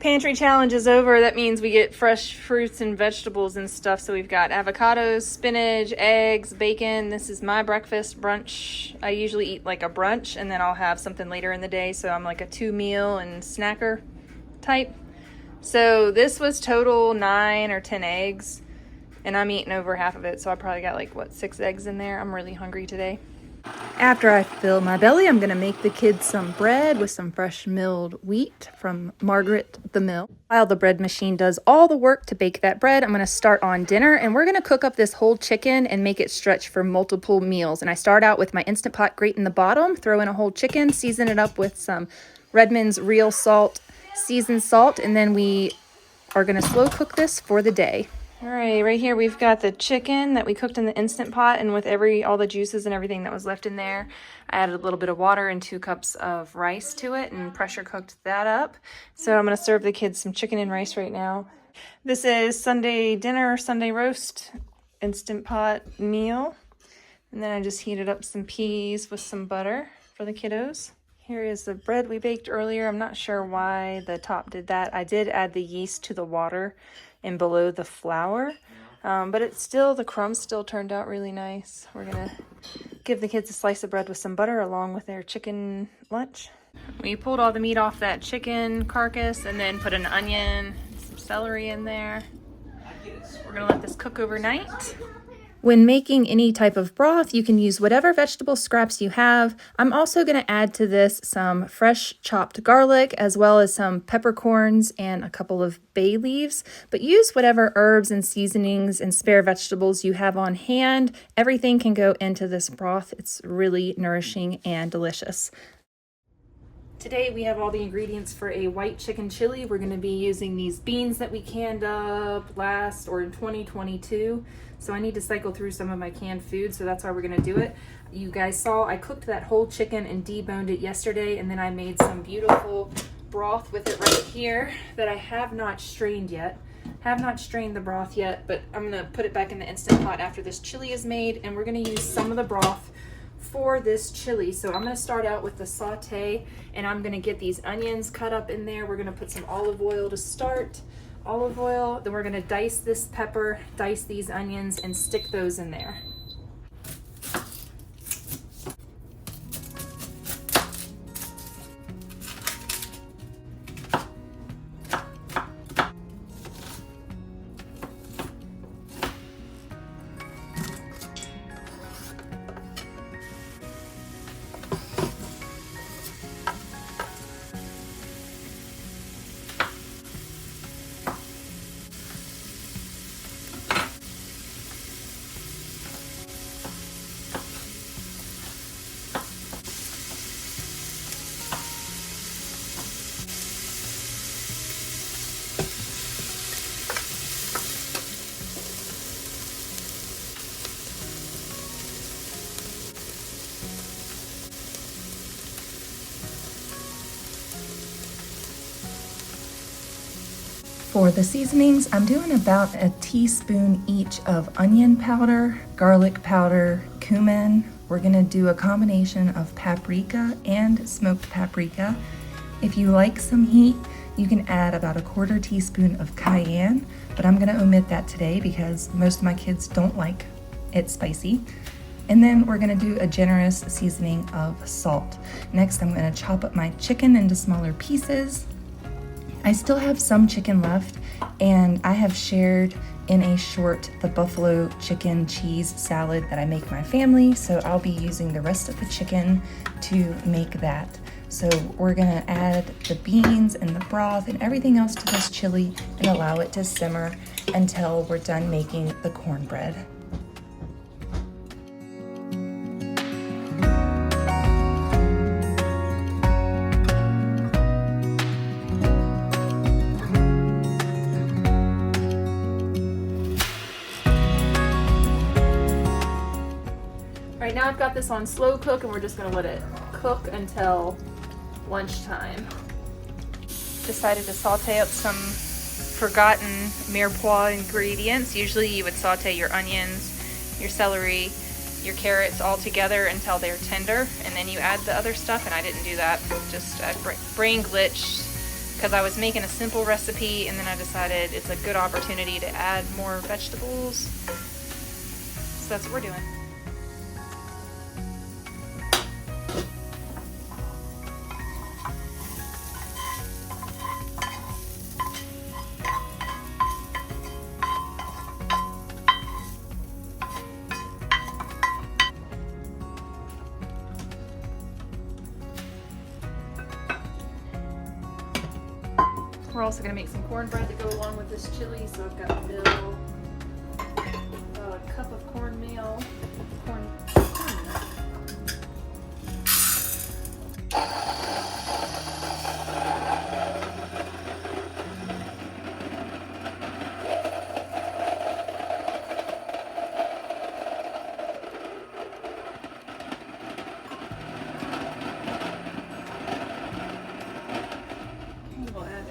Pantry challenge is over. That means we get fresh fruits and vegetables and stuff. So we've got avocados, spinach, eggs, bacon. This is my breakfast brunch. I usually eat like a brunch and then I'll have something later in the day. So I'm like a 2-meal and snacker type. So this was total 9 or 10 eggs and I'm eating over half of it. So I probably got like, what, 6 eggs in there. I'm really hungry today. After I fill my belly, I'm going to make the kids some bread with some fresh milled wheat from Margaret the Mill. While the bread machine does all the work to bake that bread, I'm going to start on dinner, and we're going to cook up this whole chicken and make it stretch for multiple meals. And I start out with my Instant Pot grate in the bottom, throw in a whole chicken, season it up with some Redmond's real salt, seasoned salt, and then we are going to slow cook this for the day. All right here we've got the chicken that we cooked in the Instant Pot, and with all the juices and everything that was left in there, I added a little bit of water and 2 cups of rice to it and pressure cooked that up. So I'm going to serve the kids some chicken and rice right now. This is Sunday dinner, Sunday roast, Instant Pot meal. And then I just heated up some peas with some butter for the kiddos. Here is the bread we baked earlier. I'm not sure why the top did that. I did add the yeast to the water and below the flour, but the crumbs still turned out really nice. We're gonna give the kids a slice of bread with some butter along with their chicken lunch. We pulled all the meat off that chicken carcass and then put an onion, some celery in there. We're gonna let this cook overnight. When making any type of broth, you can use whatever vegetable scraps you have. I'm also going to add to this some fresh chopped garlic as well as some peppercorns and a couple of bay leaves. But use whatever herbs and seasonings and spare vegetables you have on hand. Everything can go into this broth. It's really nourishing and delicious. Today we have all the ingredients for a white chicken chili. We're going to be using these beans that we canned up in 2022. So I need to cycle through some of my canned food, so that's why we're going to do it. You guys saw I cooked that whole chicken and deboned it yesterday, and then I made some beautiful broth with it right here that I have not strained yet. Have not strained the broth yet, but I'm going to put it back in the Instant Pot after this chili is made, and we're going to use some of the broth for this chili. So I'm going to start out with the saute, and I'm going to get these onions cut up in there. We're going to put some olive oil to start. Olive oil, then we're going to dice this pepper, dice these onions, and stick those in there. For the seasonings, I'm doing about a teaspoon each of onion powder, garlic powder, cumin. We're gonna do a combination of paprika and smoked paprika. If you like some heat, you can add about a 1/4 teaspoon of cayenne, but I'm gonna omit that today because most of my kids don't like it spicy. And then we're gonna do a generous seasoning of salt. Next, I'm gonna chop up my chicken into smaller pieces. I still have some chicken left, and I have shared in a short the buffalo chicken cheese salad that I make my family, so I'll be using the rest of the chicken to make that. So we're gonna add the beans and the broth and everything else to this chili and allow it to simmer until we're done making the cornbread. Right now I've got this on slow cook and we're just gonna let it cook until lunchtime. Decided to saute up some forgotten mirepoix ingredients. Usually you would saute your onions, your celery, your carrots all together until they're tender, and then you add the other stuff, and I didn't do that. Just brain glitch, because I was making a simple recipe and then I decided it's a good opportunity to add more vegetables. So that's what we're doing. We're also gonna make some cornbread to go along with this chili. So I've got mill, a cup of cornmeal, corn.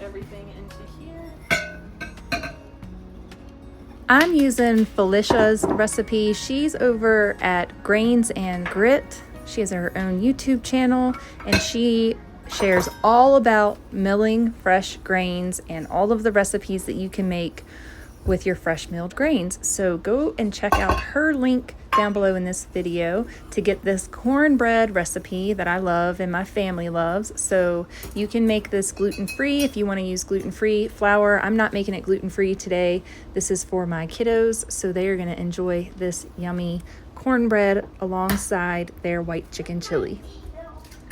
Everything into here. I'm using Felicia's recipe. She's over at Grains and Grit. She has her own YouTube channel and she shares all about milling fresh grains and all of the recipes that you can make with your fresh milled grains. So go and check out her link down below in this video to get this cornbread recipe that I love and my family loves. So you can make this gluten-free if you want to use gluten-free flour. I'm not making it gluten-free today. This is for my kiddos, so they are going to enjoy this yummy cornbread alongside their white chicken chili.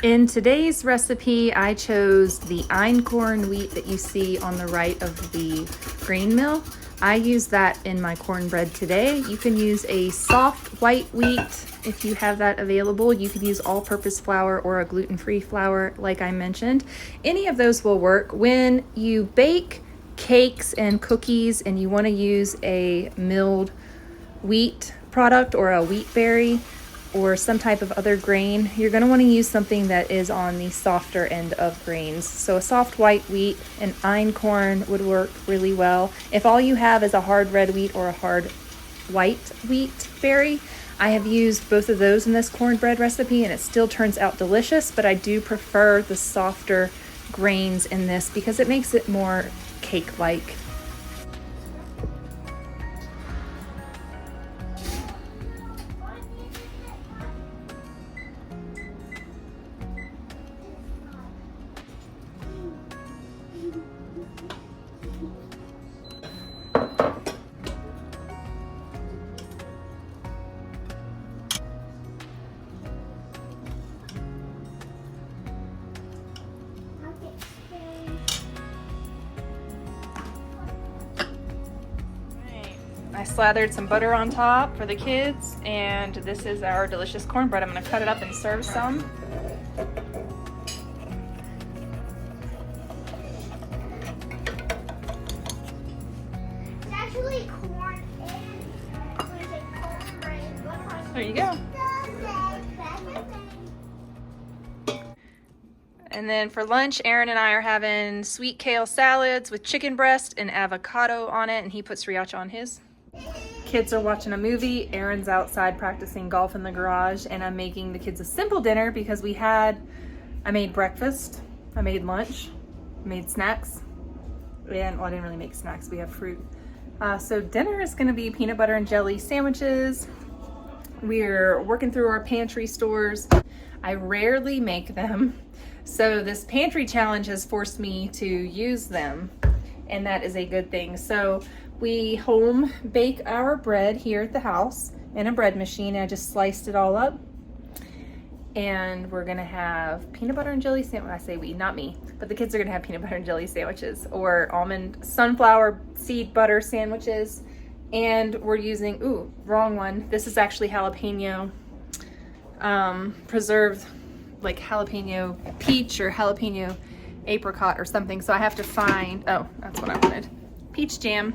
In today's recipe, I chose the einkorn wheat that you see on the right of the grain mill. I use that in my cornbread today. You can use a soft white wheat if you have that available. You could use all-purpose flour or a gluten-free flour like I mentioned. Any of those will work. When you bake cakes and cookies and you want to use a milled wheat product or a wheat berry or some type of other grain, you're going to want to use something that is on the softer end of grains. So a soft white wheat and einkorn would work really well. If all you have is a hard red wheat or a hard white wheat berry, I have used both of those in this cornbread recipe and it still turns out delicious, but I do prefer the softer grains in this because it makes it more cake-like. I slathered some butter on top for the kids, and this is our delicious cornbread. I'm going to cut it up and serve some. It's actually corn and cornbread. There you go. And then for lunch, Aaron and I are having sweet kale salads with chicken breast and avocado on it, and he puts sriracha on his. Kids are watching a movie. Aaron's outside practicing golf in the garage, and I'm making the kids a simple dinner because I made breakfast, I made lunch, I made snacks, and well, I didn't really make snacks, we have fruit. So dinner is gonna be peanut butter and jelly sandwiches. We're working through our pantry stores. I rarely make them, so this pantry challenge has forced me to use them, and that is a good thing. So we home bake our bread here at the house in a bread machine. I just sliced it all up. And we're gonna have peanut butter and jelly sandwich. I say we, not me, but the kids are gonna have peanut butter and jelly sandwiches or almond sunflower seed butter sandwiches. And we're using, ooh, wrong one. This is actually jalapeno, preserved like jalapeno peach or jalapeno apricot or something. So I have to find, oh, that's what I wanted. Peach jam.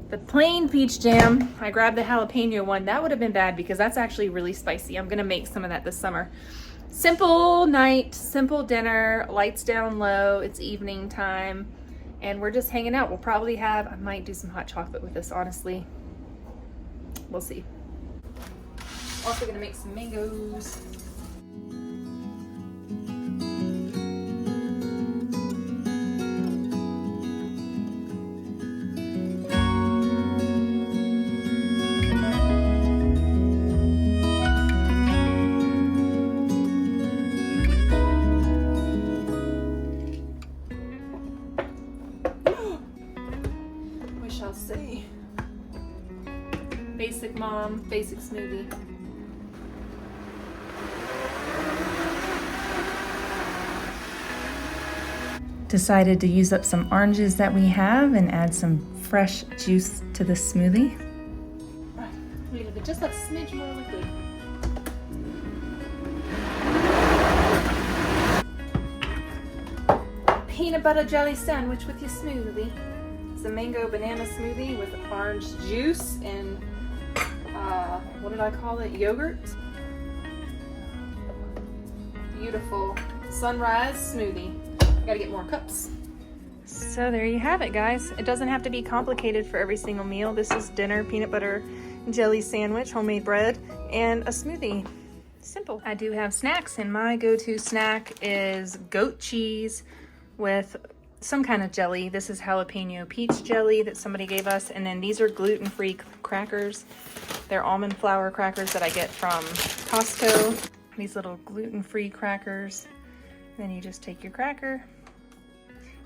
The plain peach jam. I grabbed the jalapeno one. That would have been bad because that's actually really spicy. I'm gonna make some of that this summer. Simple night, simple dinner, lights down low, it's evening time, and we're just hanging out. We'll probably have, I might do some hot chocolate with this, honestly. We'll see. Also gonna make some mangoes. shall say. Basic mom, basic smoothie. Decided to use up some oranges that we have and add some fresh juice to the smoothie. We need just a smidge more liquid. Peanut butter jelly sandwich with your smoothie. It's a mango banana smoothie with orange juice and what did I call it? Yogurt. Beautiful sunrise smoothie. Gotta get more cups. So there you have it, guys. It doesn't have to be complicated for every single meal. This is dinner, peanut butter jelly sandwich, homemade bread, and a smoothie. Simple. I do have snacks, and my go-to snack is goat cheese with some kind of jelly. This is jalapeno peach jelly that somebody gave us, and then these are gluten-free crackers. They're almond flour crackers that I get from Costco. These little gluten-free crackers. Then you just take your cracker,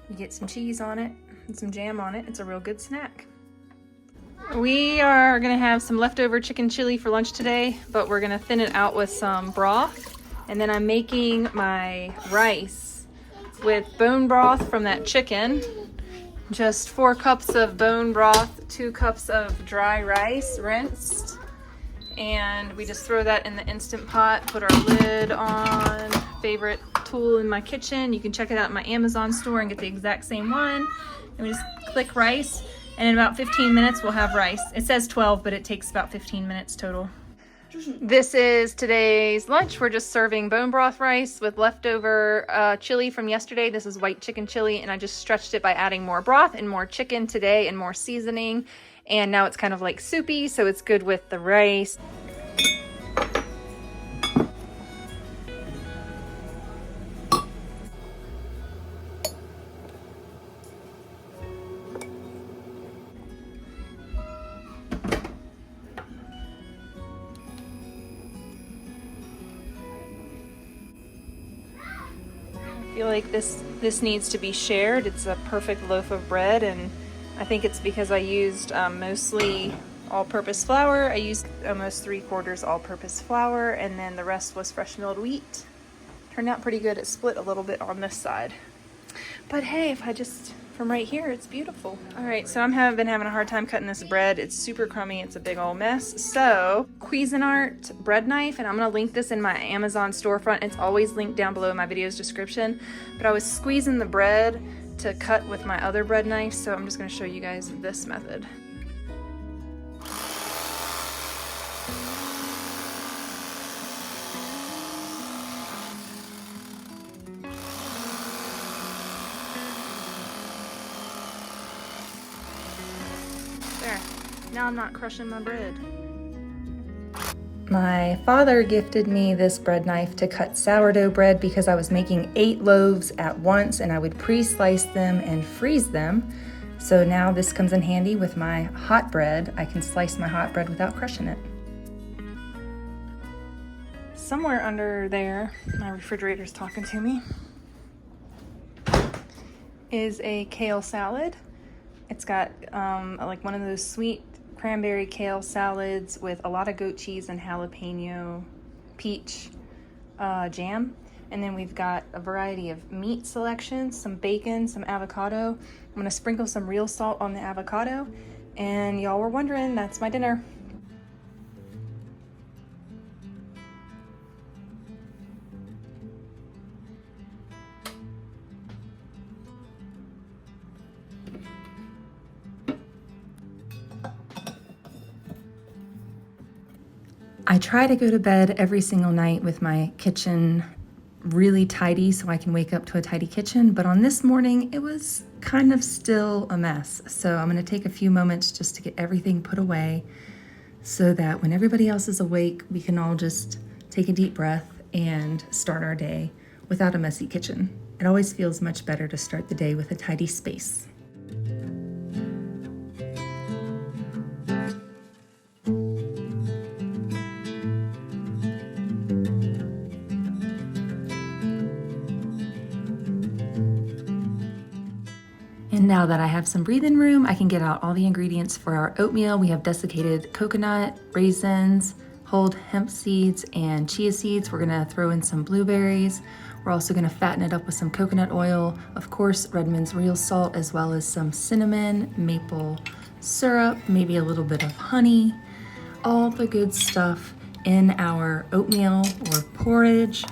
you get some cheese on it and some jam on it. It's a real good snack. We are gonna have some leftover chicken chili for lunch today, but we're gonna thin it out with some broth. And then I'm making my rice with bone broth from that chicken. Just 4 cups of bone broth, 2 cups of dry rice, rinsed. And we just throw that in the Instant Pot, put our lid on. Favorite tool in my kitchen. You can check it out in my Amazon store and get the exact same one. And we just click rice, and in about 15 minutes we'll have rice. It says 12, but it takes about 15 minutes total. This is today's lunch. We're just serving bone broth rice with leftover chili from yesterday. This is white chicken chili, and I just stretched it by adding more broth and more chicken today and more seasoning. And now it's kind of like soupy, so it's good with the rice. I feel like this needs to be shared. It's a perfect loaf of bread, and I think it's because I used mostly all-purpose flour. I used almost 3/4 all-purpose flour, and then the rest was fresh milled wheat. Turned out pretty good. It split a little bit on this side. But hey, if I just, from right here, it's beautiful. All right, so I've been having a hard time cutting this bread. It's super crummy. It's a big old mess. So, Cuisinart bread knife, and I'm gonna link this in my Amazon storefront. It's always linked down below in my video's description. But I was squeezing the bread to cut with my other bread knife, so I'm just gonna show you guys this method. There, now I'm not crushing my bread. My father gifted me this bread knife to cut sourdough bread because I was making 8 loaves at once, and I would pre-slice them and freeze them. So now this comes in handy with my hot bread. I can slice my hot bread without crushing it. Somewhere under there, my refrigerator's talking to me, is a kale salad. It's got like one of those sweet cranberry kale salads with a lot of goat cheese and jalapeno peach jam. And then we've got a variety of meat selections, some bacon, some avocado. I'm gonna sprinkle some real salt on the avocado. And y'all were wondering, that's my dinner. I try to go to bed every single night with my kitchen really tidy so I can wake up to a tidy kitchen, but on this morning it was kind of still a mess. So I'm gonna take a few moments just to get everything put away so that when everybody else is awake, we can all just take a deep breath and start our day without a messy kitchen. It always feels much better to start the day with a tidy space. And now that I have some breathing room, I can get out all the ingredients for our oatmeal. We have desiccated coconut, raisins, whole hemp seeds, and chia seeds. We're gonna throw in some blueberries. We're also gonna fatten it up with some coconut oil, of course, Redmond's real salt, as well as some cinnamon, maple syrup, maybe a little bit of honey, all the good stuff in our oatmeal or porridge,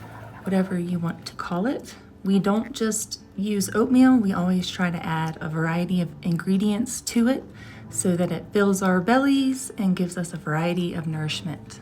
whatever you want to call it. We don't just use oatmeal, we always try to add a variety of ingredients to it so that it fills our bellies and gives us a variety of nourishment.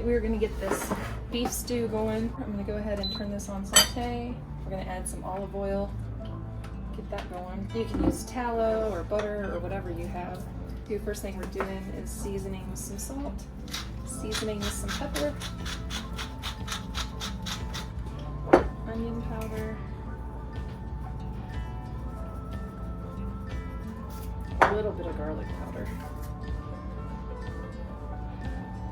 We're gonna get this beef stew going. I'm gonna go ahead and turn this on saute. We're gonna add some olive oil, get that going. You can use tallow or butter or whatever you have. The first thing we're doing is seasoning with some salt, seasoning with some pepper, onion powder, a little bit of garlic powder.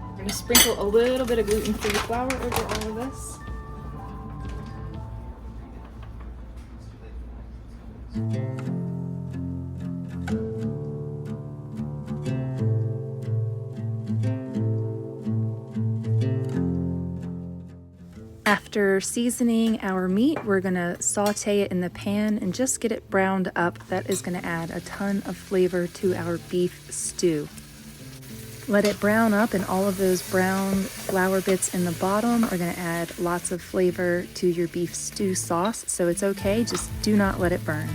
I'm gonna sprinkle a little bit of gluten-free flour over all of this. After seasoning our meat, we're gonna saute it in the pan and just get it browned up. That is gonna add a ton of flavor to our beef stew. Let it brown up, and all of those brown flour bits in the bottom are gonna add lots of flavor to your beef stew sauce, so it's okay, just do not let it burn.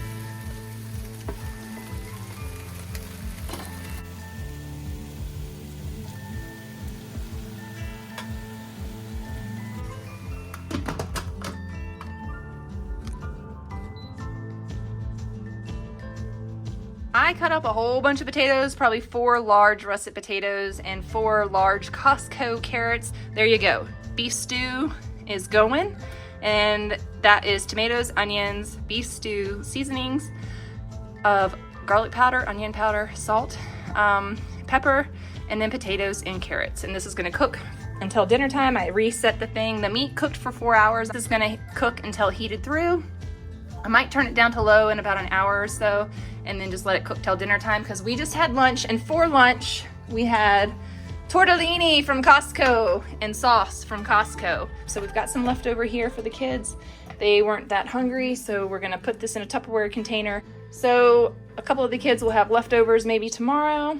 I cut up a whole bunch of potatoes, probably 4 large russet potatoes and 4 large Costco carrots. There you go. Beef stew is going, and that is tomatoes, onions, beef stew seasonings of garlic powder, onion powder, salt, pepper, and then potatoes and carrots. And this is gonna cook until dinner time. I reset the thing. The meat cooked for 4 hours. This is gonna cook until heated through. I might turn it down to low in about an hour or so and then just let it cook till dinner time, because we just had lunch, and for lunch we had tortellini from Costco and sauce from Costco. So we've got some leftover here for the kids. They weren't that hungry, so we're gonna put this in a Tupperware container. So a couple of the kids will have leftovers maybe tomorrow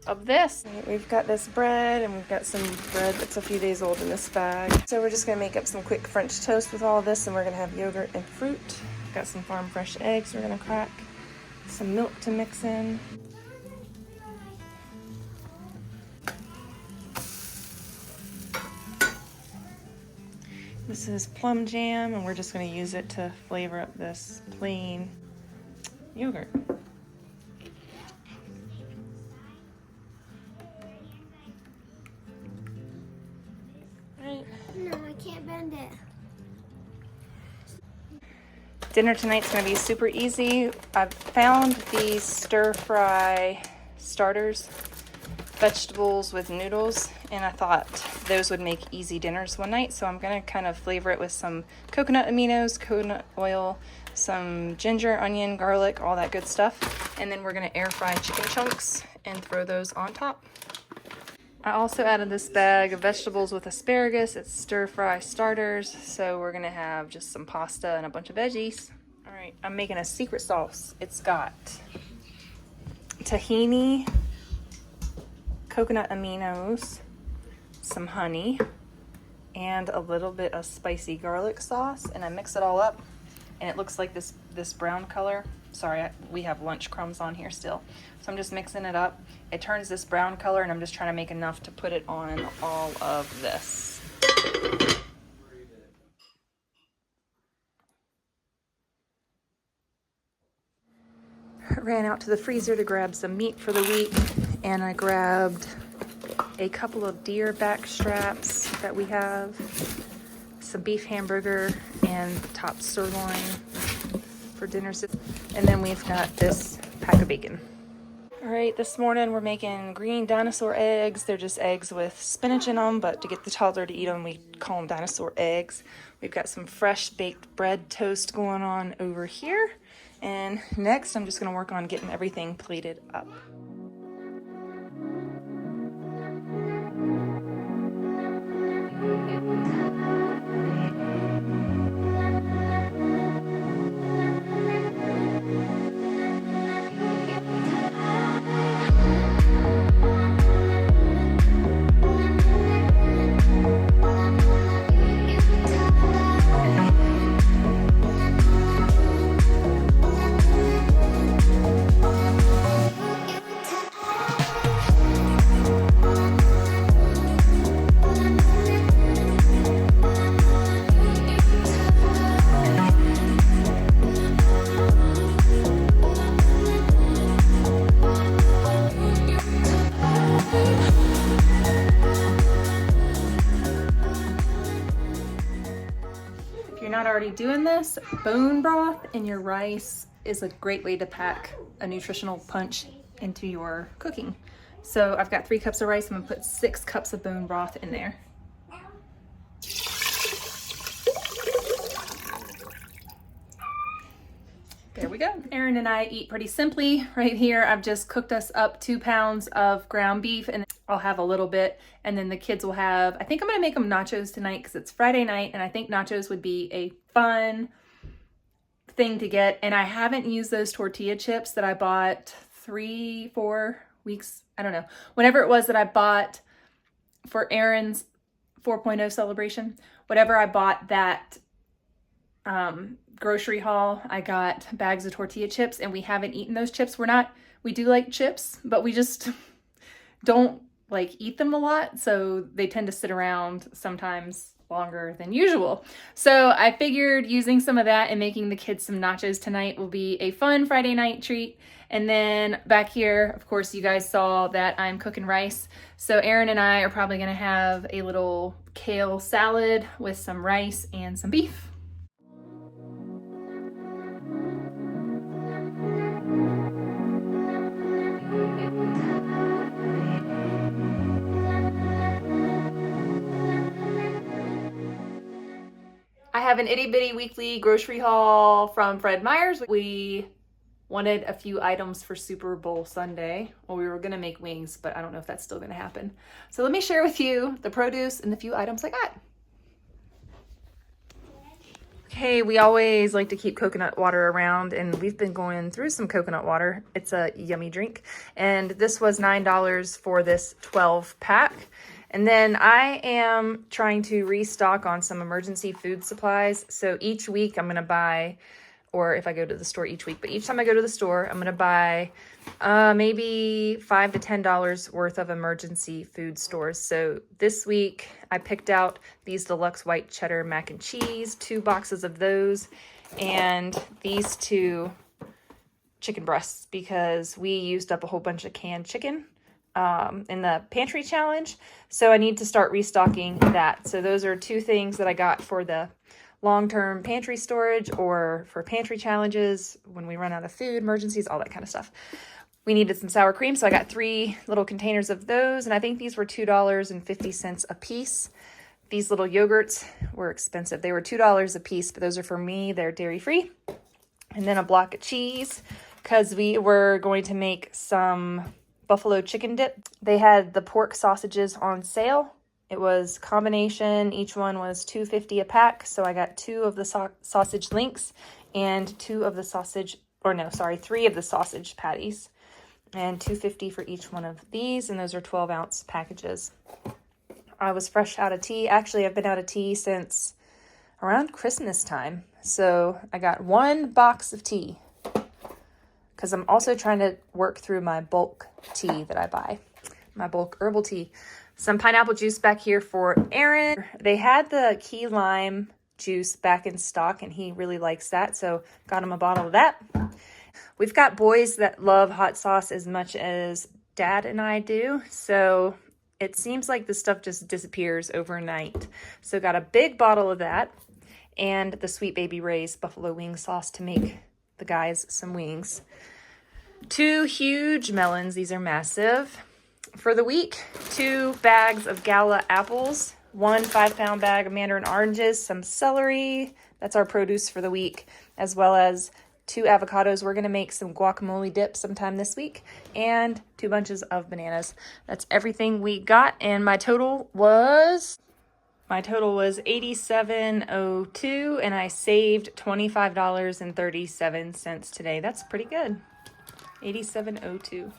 of this. We've got this bread, and we've got some bread that's a few days old in this bag. So we're just gonna make up some quick French toast with all of this, and we're gonna have yogurt and fruit. Got some farm fresh eggs we're gonna crack, some milk to mix in. This is plum jam, and we're just gonna use it to flavor up this plain yogurt. Right. No, I can't bend it. Dinner tonight's gonna be super easy. I've found these stir-fry starters, vegetables with noodles, and I thought those would make easy dinners one night. So I'm gonna kind of flavor it with some coconut aminos, coconut oil, some ginger, onion, garlic, all that good stuff. And then we're gonna air fry chicken chunks and throw those on top. I also added this bag of vegetables with asparagus. It's stir-fry starters, so we're gonna have just some pasta and a bunch of veggies. All right, I'm making a secret sauce. It's got tahini, coconut aminos, some honey, and a little bit of spicy garlic sauce, and I mix it all up, and it looks like this brown color. Sorry, we have lunch crumbs on here still. So I'm just mixing it up. It turns this brown color, and I'm just trying to make enough to put it on all of this. I ran out to the freezer to grab some meat for the week, and I grabbed a couple of deer back straps that we have, some beef hamburger and top sirloin for dinner. And then we've got this pack of bacon. All right, this morning we're making green dinosaur eggs. They're just eggs with spinach in them, but to get the toddler to eat them, we call them dinosaur eggs. We've got some fresh baked bread toast going on over here. And next, I'm just gonna work on getting everything plated up. Not already doing this, bone broth in your rice is a great way to pack a nutritional punch into your cooking. So I've got 3 cups of rice. I'm gonna put 6 cups of bone broth in there. There we go. Aaron and I eat pretty simply. Right here, I've just cooked us up 2 pounds of ground beef, and I'll have a little bit, and then the kids will have, I think I'm gonna make them nachos tonight because it's Friday night, and I think nachos would be a fun thing to get. And I haven't used those tortilla chips that I bought 3-4 weeks, I don't know, whenever it was that I bought for Aaron's 4.0 celebration, whatever I bought that grocery haul, I got bags of tortilla chips, and we haven't eaten those chips. We do like chips, but we just don't like eat them a lot, so they tend to sit around sometimes longer than usual. So I figured using some of that and making the kids some nachos tonight will be a fun Friday night treat. And then back here, of course, you guys saw that I'm cooking rice. So Aaron and I are probably gonna have a little kale salad with some rice and some beef. I have an itty bitty weekly grocery haul from Fred Meyer's. We wanted a few items for Super Bowl Sunday. Well, we were gonna make wings, but I don't know if that's still gonna happen. So let me share with you the produce and the few items I got. Okay, we always like to keep coconut water around, and we've been going through some coconut water. It's a yummy drink. And this was $9 for this 12 pack. And then I am trying to restock on some emergency food supplies. So each week I'm gonna buy, or if I go to the store each week, but each time I go to the store, I'm gonna buy maybe $5 to $10 worth of emergency food stores. So this week I picked out these deluxe white cheddar mac and cheese, 2 boxes of those, and these 2 chicken breasts because we used up a whole bunch of canned chicken in the pantry challenge. So I need to start restocking that. So those are 2 things that I got for the long-term pantry storage or for pantry challenges when we run out of food, emergencies, all that kind of stuff. We needed some sour cream, so I got 3 little containers of those, and I think these were $2.50 a piece. These little yogurts were expensive. They were $2 a piece, but those are for me. They're dairy-free. And then a block of cheese because we were going to make some buffalo chicken dip. They had the pork sausages on sale. It was combination. Each one was $2.50 a pack. So I got 2 of the sausage links and 3 of the sausage patties, and $2.50 for each one of these. And those are 12-ounce packages. I was fresh out of tea. Actually, I've been out of tea since around Christmas time. So I got 1 box of tea because I'm also trying to work through my bulk tea that I buy, my bulk herbal tea. Some pineapple juice back here for Aaron. They had the key lime juice back in stock, and he really likes that, so got him a bottle of that. We've got boys that love hot sauce as much as Dad and I do, so It seems like the stuff just disappears overnight. So got a big bottle of that and the Sweet Baby Ray's buffalo wing sauce to make the guys some wings. 2 huge melons. These are massive. For the week, 2 bags of Gala apples, 1 5-pound bag of mandarin oranges, some celery. That's our produce for the week, as well as 2 avocados. We're going to make some guacamole dip sometime this week, and 2 bunches of bananas. That's everything we got, and my total was $87.02, and I saved $25.37 today. That's pretty good. $87.02.